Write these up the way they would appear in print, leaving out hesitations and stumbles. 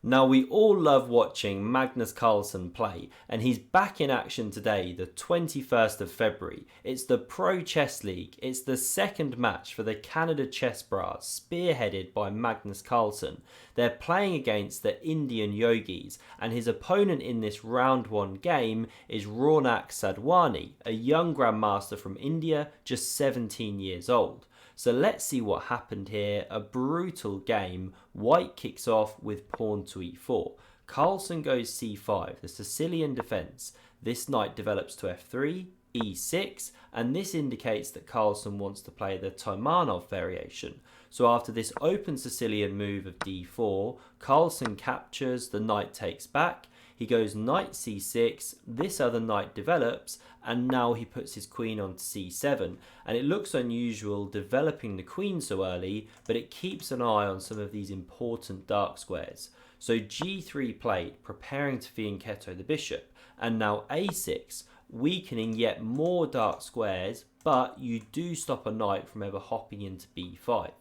Now, we all love watching Magnus Carlsen play, and he's back in action today, the 21st of February. It's the Pro Chess League. It's the second match for the Canada Chess Brass, spearheaded by Magnus Carlsen. They're playing against the Indian Yogis, and his opponent in this round one game is Raunak Sadhwani, a young Grandmaster from India, just 17 years old. So let's see what happened here. A brutal game. White kicks off with pawn to e4. Carlsen goes c5, the Sicilian defence. This knight develops to f3, e6, and this indicates that Carlsen wants to play the Taimanov variation. So after this open Sicilian move of d4, Carlsen captures, the knight takes back. He goes knight c6, this other knight develops, and now he puts his queen on c7. And it looks unusual developing the queen so early, but it keeps an eye on some of these important dark squares. So g3 played, preparing to fianchetto the bishop, and now a6, weakening yet more dark squares, but you do stop a knight from ever hopping into b5.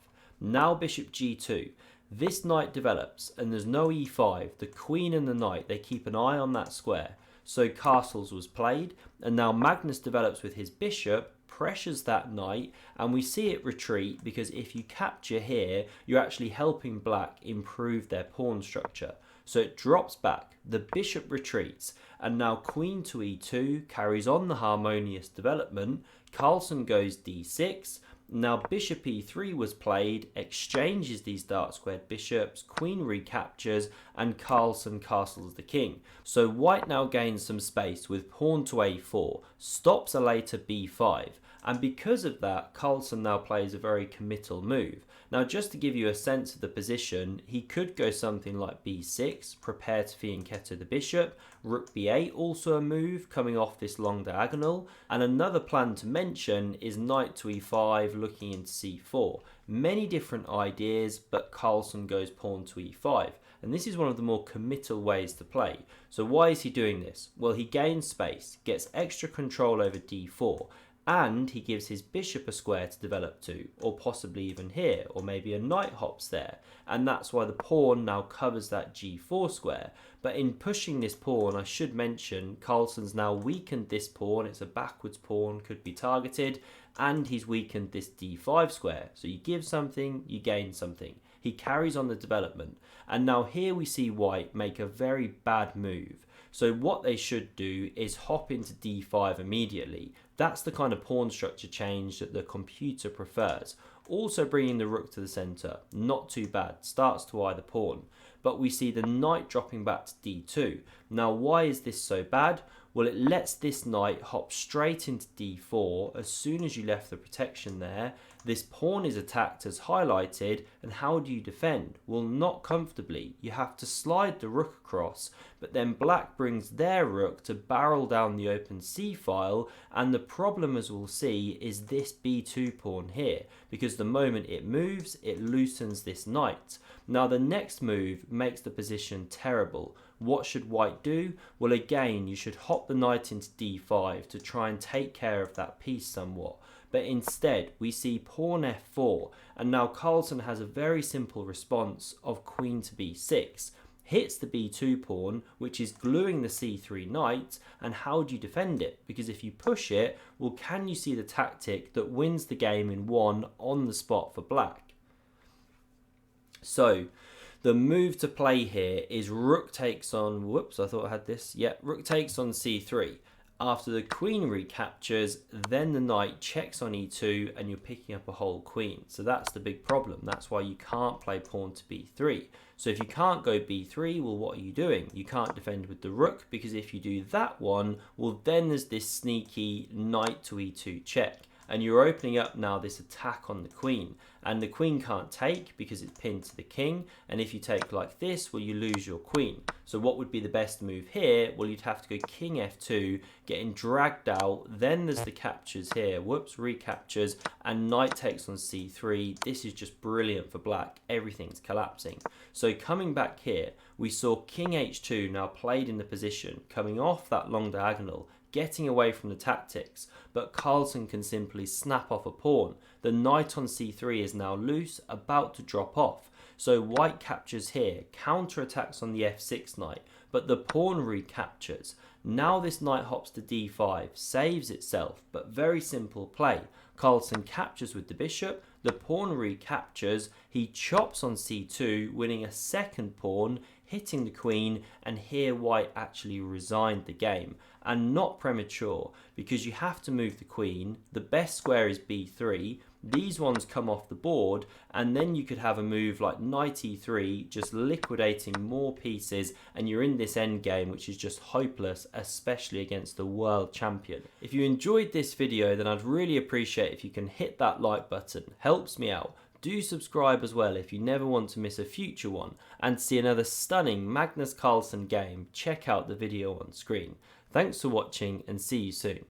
Now bishop g2. This knight develops, and there's no e5. The queen and the knight, they keep an eye on that square. So castles was played, and now Magnus develops with his bishop, pressures that knight, and we see it retreat because if you capture here, you're actually helping black improve their pawn structure. So it drops back, the bishop retreats, and now queen to e2 carries on the harmonious development. Carlsen goes d6. Now bishop e3 was played, exchanges these dark squared bishops, queen recaptures, and Carlsen castles the king. So white now gains some space with pawn to a4, stops a later b5, and because of that, Carlsen now plays a very committal move. Now just to give you a sense of the position, he could go something like b6, prepare to fianchetto the bishop, rook b8 also a move coming off this long diagonal, and another plan to mention is knight to e5 looking into c4. Many different ideas, but Carlsen goes pawn to e5, and this is one of the more committal ways to play. So why is he doing this? Well, he gains space, gets extra control over d4, and he gives his bishop a square to develop to, or possibly even here, or maybe a knight hops there, and that's why the pawn now covers that g4 square. But in pushing this pawn, I should mention Carlsen's now weakened this pawn. It's a backwards pawn, could be targeted, and he's weakened this d5 square. So you give something, you gain something. He carries on the development, and now here we see white make a very bad move. So what they should do is hop into d5 immediately. That's the kind of pawn structure change that the computer prefers. Also bringing the rook to the centre, not too bad, starts to eye the pawn. But we see the knight dropping back to d2. Now why is this so bad? Well, it lets this knight hop straight into d4 as soon as you left the protection there. This pawn is attacked as highlighted, and how do you defend? Well, not comfortably. You have to slide the rook across, but then black brings their rook to barrel down the open c file, and the problem, as we'll see, is this b2 pawn here, because the moment it moves, it loosens this knight. Now the next move makes the position terrible. What should white do? Well, again, you should hop the knight into d5 to try and take care of that piece somewhat. But instead, we see pawn f4, and now Carlsen has a very simple response of queen to b6. Hits the b2 pawn, which is gluing the c3 knight, and how do you defend it? Because if you push it, well, can you see the tactic that wins the game in one on the spot for black? So the move to play here is rook takes on, whoops, I thought I had this. Yeah, rook takes on c3. After the queen recaptures, then the knight checks on e2 and you're picking up a whole queen. So that's the big problem. That's why you can't play pawn to b3. So if you can't go b3, well, what are you doing? You can't defend with the rook, because if you do that one, well, then there's this sneaky knight to e2 check. And you're opening up now this attack on the queen, and the queen can't take because it's pinned to the king, and if you take like this, well, you lose your queen. So what would be the best move here? Well, you'd have to go king f2, getting dragged out, then there's the captures here, whoops, recaptures, and knight takes on c3. This is just brilliant for black, everything's collapsing. So coming back here, we saw king h2 now played in the position, coming off that long diagonal, getting away from the tactics, but Carlsen can simply snap off a pawn. The knight on c3 is now loose, about to drop off. So white captures here, counter-attacks on the f6 knight, but the pawn recaptures. Now this knight hops to d5, saves itself, but very simple play. Carlsen captures with the bishop, the pawn recaptures, he chops on c2, winning a second pawn, hitting the queen, and here white actually resigned the game. And not premature, because you have to move the queen, the best square is b3, these ones come off the board, and then you could have a move like knight e3, just liquidating more pieces, and you're in this endgame, which is just hopeless, especially against the world champion. If you enjoyed this video, then I'd really appreciate if you can hit that like button, helps me out. Do subscribe as well if you never want to miss a future one, and to see another stunning Magnus Carlsen game, check out the video on screen. Thanks for watching and see you soon.